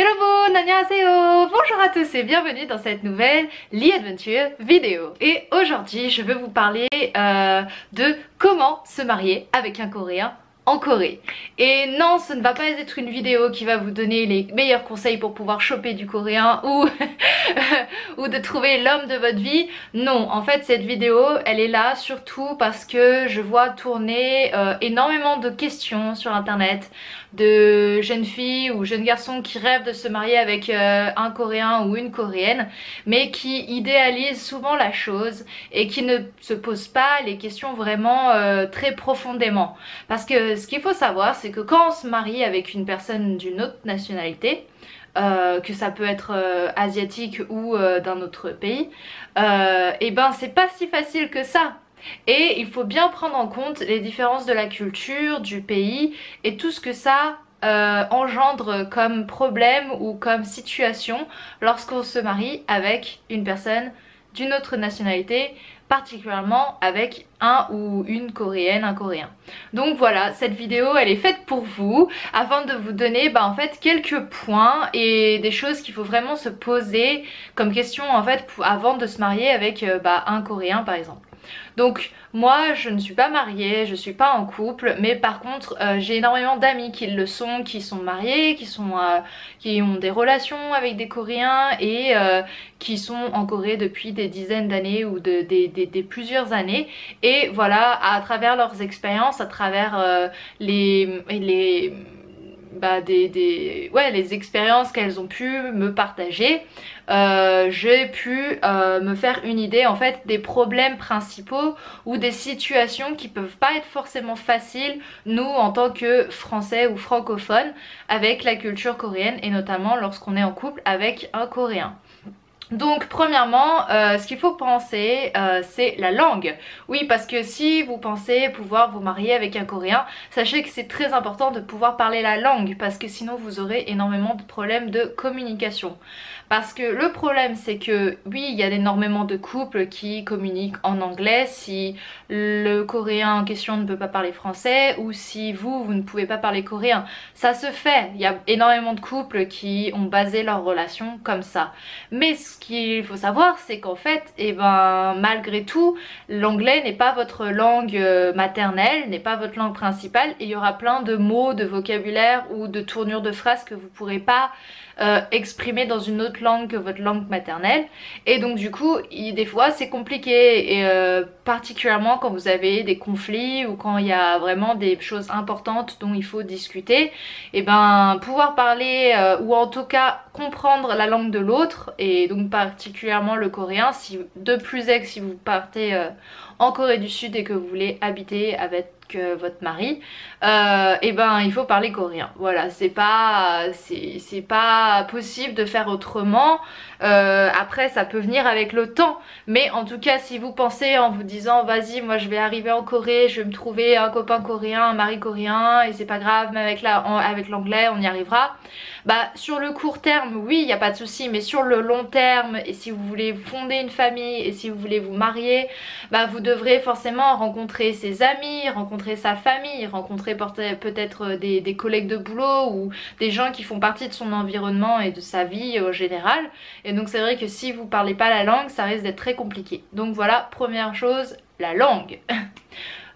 Yorobo, annyeonghaseyo, bonjour à tous et bienvenue dans cette nouvelle Lee Adventure vidéo. Et aujourd'hui je vais vous parler de comment se marier avec un Coréen en Corée. Et non, ce ne va pas être une vidéo qui va vous donner les meilleurs conseils pour pouvoir choper du coréen ou, ou de trouver l'homme de votre vie. Non, en fait cette vidéo elle est là surtout parce que je vois tourner énormément de questions sur internet de jeunes filles ou jeunes garçons qui rêvent de se marier avec un Coréen ou une Coréenne, mais qui idéalisent souvent la chose et qui ne se posent pas les questions vraiment très profondément. Parce que ce qu'il faut savoir, c'est que quand on se marie avec une personne d'une autre nationalité, que ça peut être asiatique ou d'un autre pays, et ben c'est pas si facile que ça. Et il faut bien prendre en compte les différences de la culture, du pays et tout ce que ça engendre comme problème ou comme situation lorsqu'on se marie avec une personne d'une autre nationalité, particulièrement avec un ou une coréenne, un coréen. Donc voilà, cette vidéo elle est faite pour vous afin de vous donner en fait quelques points et des choses qu'il faut vraiment se poser comme question en fait avant de se marier avec un coréen par exemple. Donc moi je ne suis pas mariée, je suis pas en couple, mais par contre j'ai énormément d'amis qui le sont, qui sont mariés, qui ont des relations avec des Coréens et qui sont en Corée depuis des dizaines d'années ou des plusieurs années. Et voilà, à travers leurs expériences, à travers les expériences qu'elles ont pu me partager, j'ai pu me faire une idée en fait des problèmes principaux ou des situations qui peuvent pas être forcément faciles nous en tant que français ou francophones avec la culture coréenne et notamment lorsqu'on est en couple avec un Coréen. Donc premièrement, ce qu'il faut penser, c'est la langue. Oui, parce que si vous pensez pouvoir vous marier avec un Coréen, sachez que c'est très important de pouvoir parler la langue, parce que sinon vous aurez énormément de problèmes de communication. Parce que le problème c'est que oui, il y a énormément de couples qui communiquent en anglais si le Coréen en question ne peut pas parler français ou si vous ne pouvez pas parler coréen. Ça se fait, il y a énormément de couples qui ont basé leur relation comme ça. Mais ce qu'il faut savoir c'est qu'en fait, malgré tout, l'anglais n'est pas votre langue maternelle, n'est pas votre langue principale et il y aura plein de mots, de vocabulaire ou de tournures de phrases que vous ne pourrez pas exprimer dans une autre langue que votre langue maternelle, et donc du coup des fois c'est compliqué et particulièrement quand vous avez des conflits ou quand il y a vraiment des choses importantes dont il faut discuter, et pouvoir parler ou en tout cas comprendre la langue de l'autre, et donc particulièrement le coréen, si de plus est que si vous partez en Corée du Sud et que vous voulez habiter avec votre mari, il faut parler coréen. Voilà, c'est pas possible de faire autrement. Après ça peut venir avec le temps, mais en tout cas si vous pensez en vous disant vas-y moi je vais arriver en Corée, je vais me trouver un copain coréen, un mari coréen et c'est pas grave, mais avec l'anglais on y arrivera, sur le court terme oui il n'y a pas de souci, mais sur le long terme et si vous voulez fonder une famille et si vous voulez vous marier, vous devrez forcément rencontrer ses amis, rencontrer sa famille, rencontrer peut-être des collègues de boulot ou des gens qui font partie de son environnement et de sa vie au général. Et donc c'est vrai que si vous parlez pas la langue, ça risque d'être très compliqué. Donc voilà, première chose, la langue.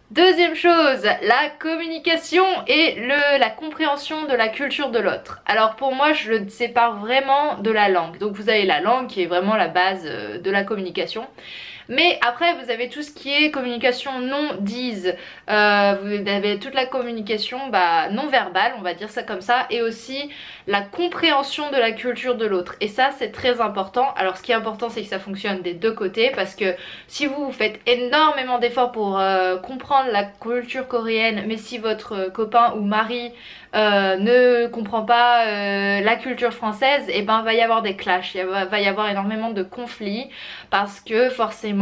Deuxième chose, la communication et la compréhension de la culture de l'autre. Alors pour moi je le sépare vraiment de la langue. Donc vous avez la langue qui est vraiment la base de la communication. Mais après vous avez tout ce qui est communication non dise, vous avez toute la communication non verbale, on va dire ça comme ça, et aussi la compréhension de la culture de l'autre. Et ça c'est très important. Alors ce qui est important c'est que ça fonctionne des deux côtés, parce que si vous faites énormément d'efforts pour comprendre la culture coréenne, mais si votre copain ou mari ne comprend pas la culture française, va y avoir des clashs, il va y avoir énormément de conflits, parce que forcément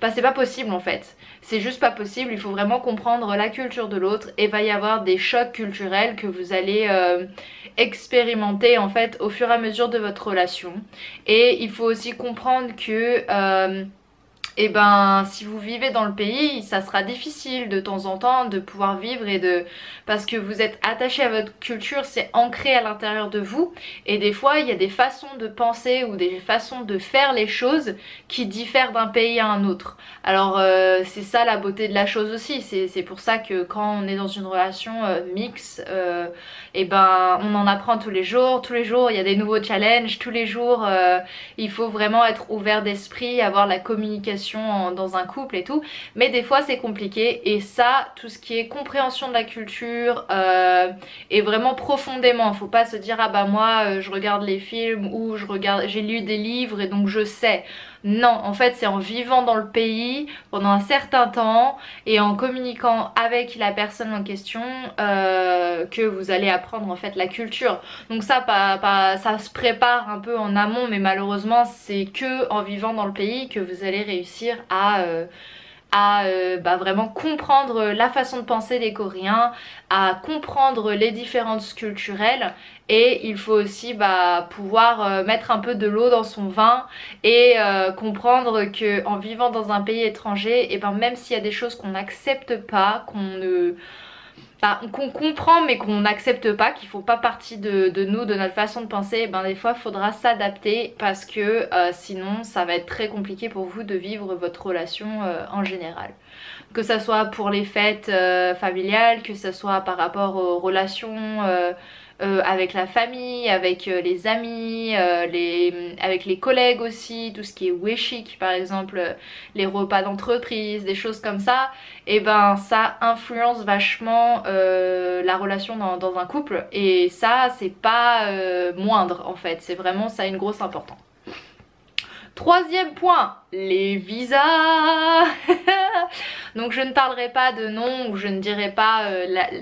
c'est pas possible en fait. C'est juste pas possible, il faut vraiment comprendre la culture de l'autre et va y avoir des chocs culturels que vous allez expérimenter en fait au fur et à mesure de votre relation. Et il faut aussi comprendre que et ben si vous vivez dans le pays, ça sera difficile de temps en temps de pouvoir vivre parce que vous êtes attaché à votre culture, c'est ancré à l'intérieur de vous, et des fois il y a des façons de penser ou des façons de faire les choses qui diffèrent d'un pays à un autre. Alors c'est ça la beauté de la chose aussi, c'est pour ça que quand on est dans une relation mixte, et ben on en apprend tous les jours il y a des nouveaux challenges, tous les jours il faut vraiment être ouvert d'esprit, avoir la communication dans un couple et tout, mais des fois c'est compliqué, et ça, tout ce qui est compréhension de la culture et vraiment profondément, faut pas se dire ah bah moi je regarde les films ou j'ai lu des livres et donc je sais. Non, en fait c'est en vivant dans le pays pendant un certain temps et en communiquant avec la personne en question que vous allez apprendre en fait la culture. Donc ça, ça se prépare un peu en amont, mais malheureusement c'est que en vivant dans le pays que vous allez réussir à vraiment comprendre la façon de penser des Coréens, à comprendre les différences culturelles, et il faut aussi pouvoir mettre un peu de l'eau dans son vin et comprendre que en vivant dans un pays étranger, et même s'il y a des choses qu'on n'accepte pas, qu'on comprend mais qu'on n'accepte pas, qui font pas partie de nous, de notre façon de penser, des fois il faudra s'adapter, parce que sinon ça va être très compliqué pour vous de vivre votre relation en général. Que ça soit pour les fêtes familiales, que ça soit par rapport aux relations avec la famille, avec les amis, avec les collègues aussi, tout ce qui est weshik par exemple, les repas d'entreprise, des choses comme ça, et ça influence vachement la relation dans un couple, et ça c'est pas moindre en fait, c'est vraiment ça a une grosse importance. Troisième point, les visas. Donc je ne parlerai pas de nom, ou je ne dirai pas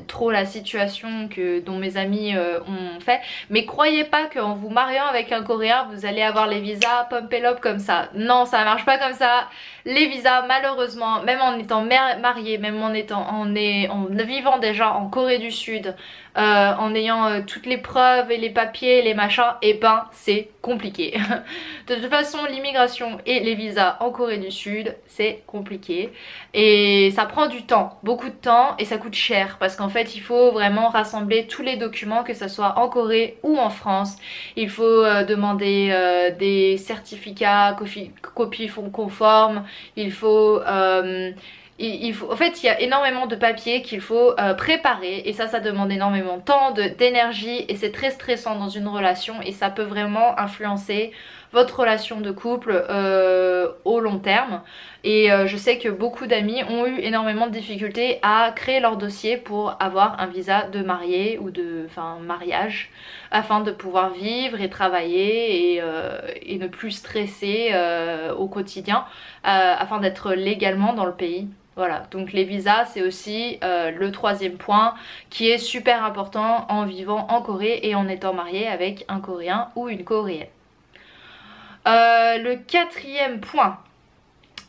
trop la situation dont mes amis ont fait, mais croyez pas qu'en vous mariant avec un Coréen vous allez avoir les visas pompélope comme ça. Non, ça marche pas comme ça. Les visas, malheureusement, même en étant marié, même en vivant déjà en Corée du Sud, en ayant toutes les preuves et les papiers, les machins, c'est compliqué. De toute façon, l'immigration et les visas en Corée du Sud, c'est compliqué. Et ça prend du temps, beaucoup de temps, et ça coûte cher, parce qu'en fait il faut vraiment rassembler tous les documents, que ce soit en Corée ou en France. Il faut demander des certificats, copies conformes, il faut... en fait il y a énormément de papiers qu'il faut préparer, et ça demande énormément de temps, d'énergie, et c'est très stressant dans une relation, et ça peut vraiment influencer votre relation de couple au long terme. Et je sais que beaucoup d'amis ont eu énormément de difficultés à créer leur dossier pour avoir un visa de marié ou de mariage, afin de pouvoir vivre et travailler et ne plus stresser au quotidien, afin d'être légalement dans le pays. Voilà, donc les visas c'est aussi le troisième point qui est super important en vivant en Corée et en étant marié avec un Coréen ou une Coréenne. Le quatrième point,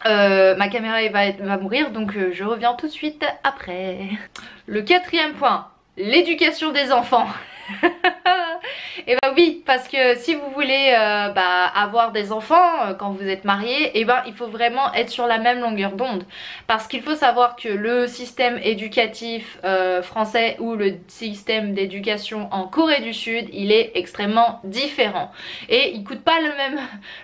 ma caméra va mourir, donc je reviens tout de suite après. Le quatrième point, l'éducation des enfants. Et oui, parce que si vous voulez avoir des enfants quand vous êtes marié, il faut vraiment être sur la même longueur d'onde, parce qu'il faut savoir que le système éducatif français ou le système d'éducation en Corée du Sud, il est extrêmement différent, et il coûte pas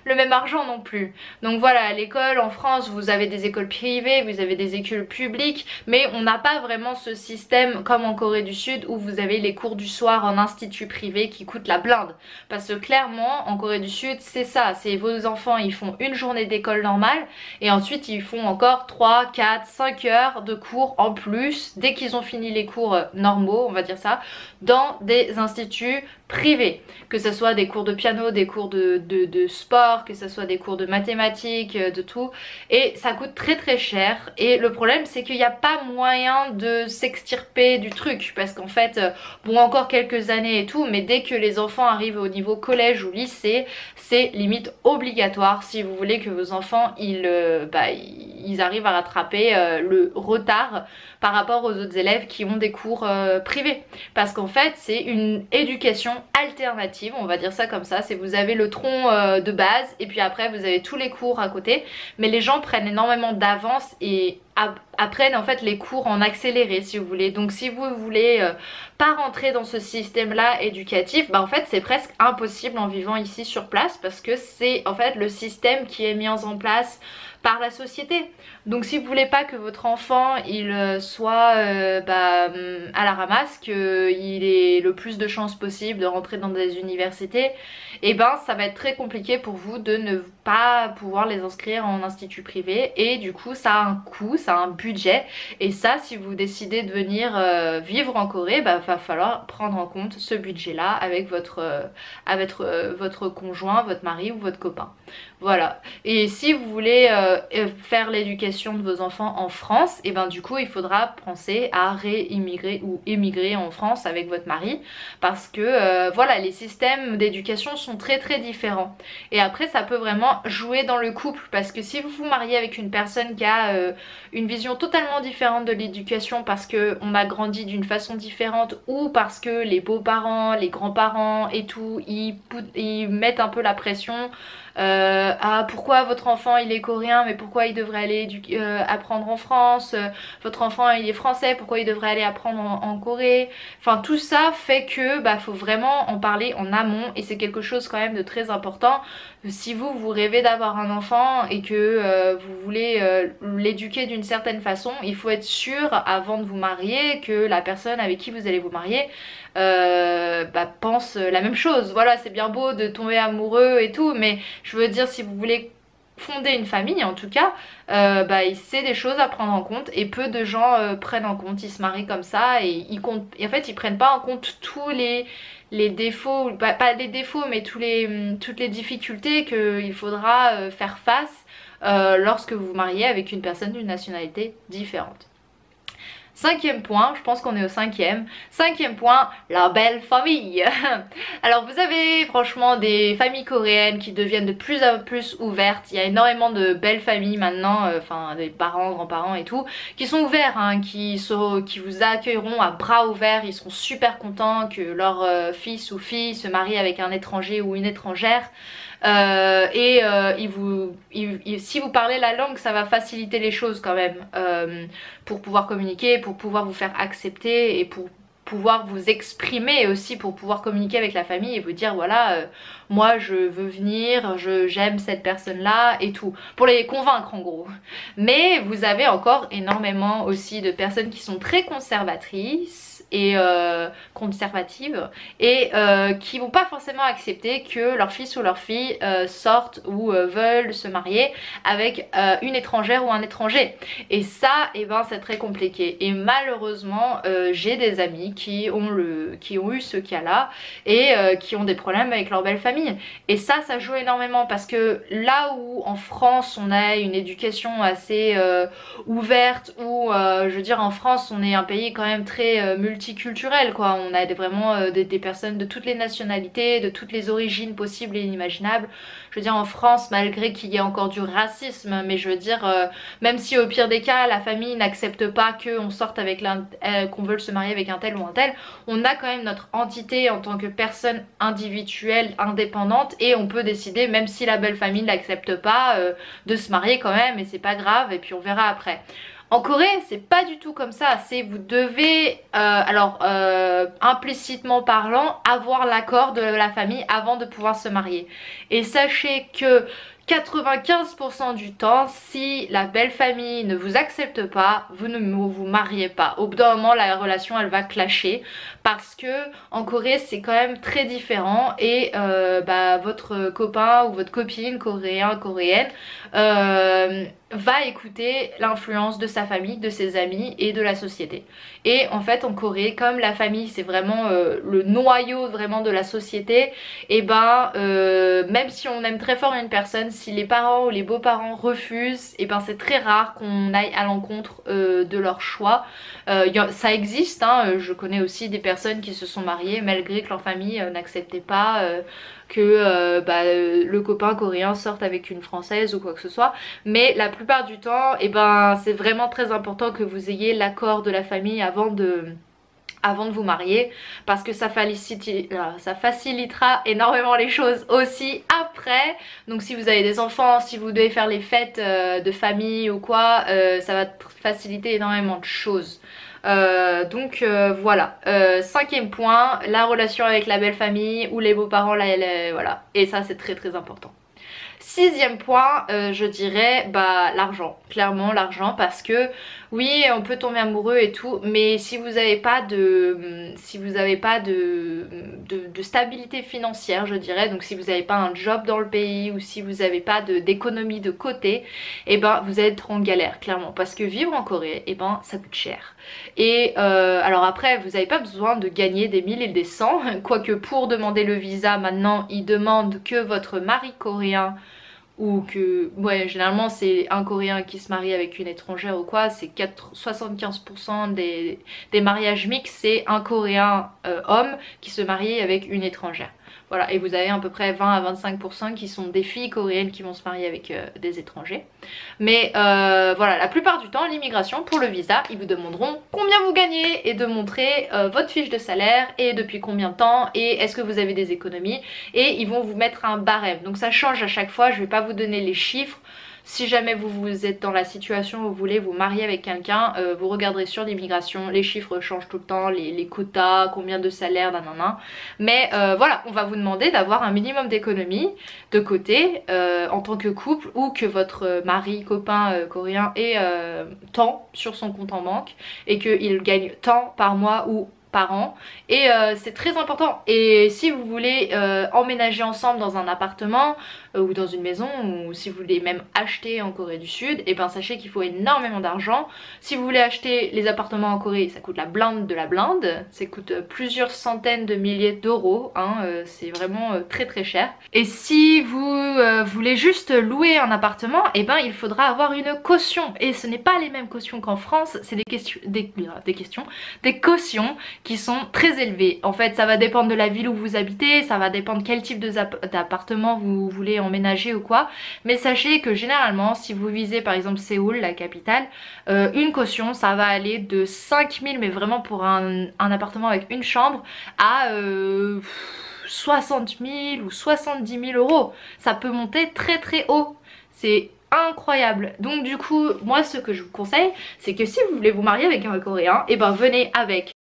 le même argent non plus. Donc voilà, à l'école en France vous avez des écoles privées, vous avez des écoles publiques, mais on n'a pas vraiment ce système comme en Corée du Sud où vous avez les cours du soir en institut privé qui coûtent la blinde. Parce que clairement en Corée du Sud c'est ça, c'est vos enfants ils font une journée d'école normale et ensuite ils font encore 3, 4, 5 heures de cours en plus dès qu'ils ont fini les cours normaux, on va dire ça, dans des instituts privés, que ce soit des cours de piano, des cours de sport, que ce soit des cours de mathématiques, de tout, et ça coûte très très cher. Et le problème c'est qu'il n'y a pas moyen de s'extirper du truc, parce qu'en fait bon, encore quelques années et tout, mais dès que les enfants arrivent au niveau collège ou lycée, c'est limite obligatoire si vous voulez que vos enfants ils arrivent à rattraper le retard par rapport aux autres élèves qui ont des cours privés. Parce qu'en fait c'est une éducation alternative, on va dire ça comme ça, c'est vous avez le tronc de base et puis après vous avez tous les cours à côté, mais les gens prennent énormément d'avance et apprennent en fait les cours en accéléré si vous voulez. Donc si vous voulez pas rentrer dans ce système là éducatif, bah en fait c'est presque impossible en vivant ici sur place parce que c'est en fait le système qui est mis en place par la société. Donc si vous voulez pas que votre enfant il soit à la ramasse, qu'il ait le plus de chances possible de rentrer dans des universités, et ben ça va être très compliqué pour vous de ne pas pouvoir les inscrire en institut privé et du coup ça a un coût, ça a un budget et ça si vous décidez de venir vivre en Corée, bah va falloir prendre en compte ce budget là avec votre conjoint, votre mari ou votre copain. Voilà. Et si vous voulez faire l'éducation de vos enfants en France, et ben du coup il faudra penser à réimmigrer ou émigrer en France avec votre mari parce que voilà, les systèmes d'éducation sont très très différents. Et après ça peut vraiment jouer dans le couple parce que si vous vous mariez avec une personne qui a une vision totalement différente de l'éducation parce qu'on a grandi d'une façon différente ou parce que les beaux-parents, les grands-parents et tout, ils mettent un peu la pression. Ah pourquoi votre enfant il est coréen mais pourquoi il devrait aller apprendre en France, votre enfant il est français pourquoi il devrait aller apprendre en Corée, enfin tout ça fait que faut vraiment en parler en amont et c'est quelque chose quand même de très important. Si vous rêvez d'avoir un enfant et que vous voulez l'éduquer d'une certaine façon, il faut être sûr avant de vous marier que la personne avec qui vous allez vous marier pense la même chose. Voilà, c'est bien beau de tomber amoureux et tout, mais je veux dire si vous voulez fonder une famille en tout cas, c'est des choses à prendre en compte et peu de gens prennent en compte, ils se marient comme ça et en fait ils prennent pas en compte tous les défauts, pas les défauts mais toutes les difficultés qu'il faudra faire face lorsque vous vous mariez avec une personne d'une nationalité différente. Cinquième point, je pense qu'on est au cinquième. Cinquième point, la belle famille. Alors vous avez franchement des familles coréennes qui deviennent de plus en plus ouvertes. Il y a énormément de belles familles maintenant, enfin des parents, grands-parents et tout, qui sont ouverts, hein, qui vous accueilleront à bras ouverts. Ils seront super contents que leur fils ou fille se marie avec un étranger ou une étrangère. Si vous parlez la langue, ça va faciliter les choses quand même pour pouvoir communiquer, pour pouvoir vous faire accepter et pour pouvoir vous exprimer aussi, pour pouvoir communiquer avec la famille et vous dire voilà moi je veux venir, j'aime cette personne là et tout, pour les convaincre en gros. Mais vous avez encore énormément aussi de personnes qui sont très conservatrices et conservatives et qui vont pas forcément accepter que leur fils ou leur fille sortent ou veulent se marier avec une étrangère ou un étranger. Et ça, c'est très compliqué. Et malheureusement, j'ai des amis qui ont eu ce cas-là et qui ont des problèmes avec leur belle famille. Et ça joue énormément parce que là où en France on a une éducation assez ouverte, où je veux dire en France on est un pays quand même très multiculturel quoi, on a vraiment des personnes de toutes les nationalités, de toutes les origines possibles et inimaginables. Je veux dire en France, malgré qu'il y ait encore du racisme, mais je veux dire même si au pire des cas la famille n'accepte pas qu'on sorte avec qu'on veut se marier avec un tel ou un tel, on a quand même notre entité en tant que personne individuelle, indépendante, et on peut décider, même si la belle famille n'accepte pas, de se marier quand même et c'est pas grave et puis on verra après. En Corée, c'est pas du tout comme ça, c'est vous devez, implicitement parlant, avoir l'accord de la famille avant de pouvoir se marier. Et sachez que 95% du temps, si la belle famille ne vous accepte pas, vous ne vous mariez pas. Au bout d'un moment, la relation elle va clasher parce que en Corée c'est quand même très différent et votre copain ou votre copine coréen, coréenne va écouter l'influence de sa famille, de ses amis et de la société. Et en fait en Corée, comme la famille c'est vraiment le noyau vraiment de la société, et même si on aime très fort une personne, personnes, si les parents ou les beaux-parents refusent, et ben c'est très rare qu'on aille à l'encontre de leur choix. Ça existe, hein, je connais aussi des personnes qui se sont mariées malgré que leur famille n'acceptait pas que le copain coréen sorte avec une française ou quoi que ce soit. Mais la plupart du temps, et ben c'est vraiment très important que vous ayez l'accord de la famille avant de vous marier, parce que ça facilitera énormément les choses aussi après. Donc si vous avez des enfants, si vous devez faire les fêtes de famille ou quoi, ça va faciliter énormément de choses. Voilà. Cinquième point, la relation avec la belle famille ou les beaux-parents, voilà. Et ça c'est très très important. Sixième point, je dirais l'argent. Clairement l'argent, parce que oui, on peut tomber amoureux et tout, mais si vous n'avez pas de stabilité financière, je dirais, donc si vous n'avez pas un job dans le pays ou si vous n'avez pas d'économie de côté, et ben vous allez être en galère clairement, parce que vivre en Corée, et ben ça coûte cher. Et alors après, vous n'avez pas besoin de gagner des 1000 et des 100, quoique pour demander le visa maintenant, ils demandent que votre mari coréen, ou que, ouais, généralement c'est un coréen qui se marie avec une étrangère ou quoi, c'est 75% des mariages mixtes, c'est un coréen homme qui se marie avec une étrangère. Voilà, et vous avez à peu près 20 à 25% qui sont des filles coréennes qui vont se marier avec des étrangers. Mais voilà, la plupart du temps, l'immigration, pour le visa, ils vous demanderont combien vous gagnez et de montrer votre fiche de salaire et depuis combien de temps et est-ce que vous avez des économies, et ils vont vous mettre un barème. Donc ça change à chaque fois, je vais pas vous donner les chiffres. Si jamais vous êtes dans la situation où vous voulez vous marier avec quelqu'un, vous regarderez sur l'immigration, les chiffres changent tout le temps, les quotas, combien de salaires, nanana. Mais voilà, on va vous demander d'avoir un minimum d'économie de côté en tant que couple, ou que votre mari, copain coréen ait tant sur son compte en banque et qu'il gagne tant par mois ou par an, et c'est très important. Et si vous voulez emménager ensemble dans un appartement ou dans une maison, ou si vous voulez même acheter en Corée du Sud, et ben sachez qu'il faut énormément d'argent. Si vous voulez acheter les appartements en Corée, ça coûte la blinde de la blinde, ça coûte plusieurs centaines de milliers d'euros, hein, c'est vraiment très très cher. Et si vous voulez juste louer un appartement, et ben il faudra avoir une caution, et ce n'est pas les mêmes cautions qu'en France, c'est des cautions qui sont très élevées. En fait, ça va dépendre de la ville où vous habitez, ça va dépendre quel type d'appartement vous voulez emménager ou quoi, mais sachez que généralement si vous visez par exemple Séoul, la capitale, une caution ça va aller de 5000, mais vraiment pour un appartement avec une chambre, à 60 000 ou 70 000 euros. Ça peut monter très très haut, c'est incroyable. Donc du coup, moi ce que je vous conseille, c'est que si vous voulez vous marier avec un coréen, et ben venez avec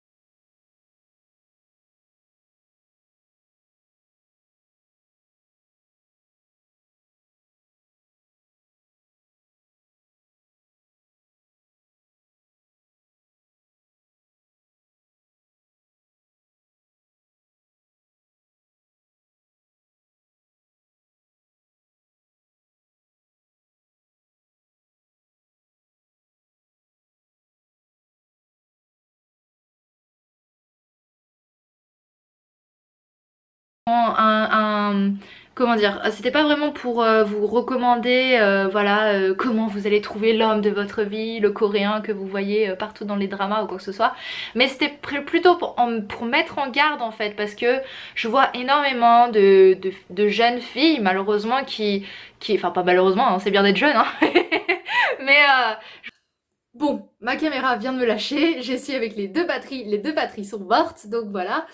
comment dire, c'était pas vraiment pour vous recommander voilà comment vous allez trouver l'homme de votre vie, le coréen que vous voyez partout dans les dramas ou quoi que ce soit, mais c'était plutôt pour mettre en garde en fait, parce que je vois énormément de jeunes filles malheureusement enfin pas malheureusement, hein, c'est bien d'être jeune hein, mais bon, ma caméra vient de me lâcher, j'ai essayé avec les deux batteries sont mortes, donc voilà.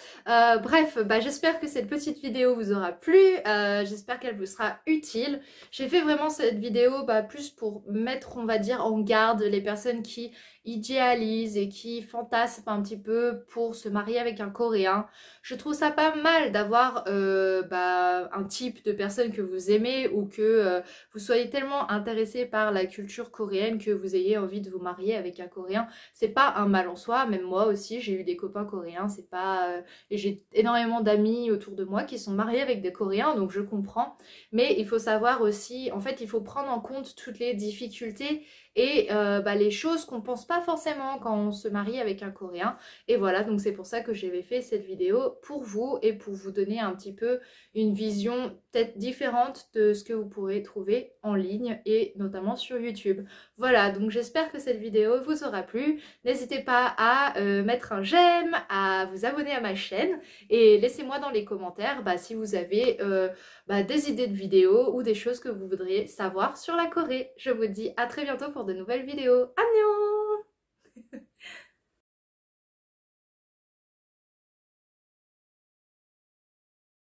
Bref, j'espère que cette petite vidéo vous aura plu, j'espère qu'elle vous sera utile. J'ai fait vraiment cette vidéo plus pour mettre, on va dire, en garde les personnes qui idéalisent et qui fantasment un petit peu pour se marier avec un Coréen. Je trouve ça pas mal d'avoir un type de personne que vous aimez, ou que vous soyez tellement intéressé par la culture coréenne que vous ayez envie de vous marier avec avec un coréen, c'est pas un mal en soi. Même moi aussi j'ai eu des copains coréens, c'est pas et j'ai énormément d'amis autour de moi qui sont mariés avec des coréens, donc je comprends. Mais il faut savoir aussi, en fait il faut prendre en compte toutes les difficultés et les choses qu'on pense pas forcément quand on se marie avec un coréen. Et voilà, donc c'est pour ça que j'avais fait cette vidéo pour vous et pour vous donner un petit peu une vision peut-être différente de ce que vous pourrez trouver en ligne et notamment sur YouTube. Voilà, donc j'espère que cette vidéo vous aura plu. N'hésitez pas à mettre un j'aime, à vous abonner à ma chaîne et laissez-moi dans les commentaires si vous avez des idées de vidéos ou des choses que vous voudriez savoir sur la Corée. Je vous dis à très bientôt pour de nouvelles vidéos. Annyeong!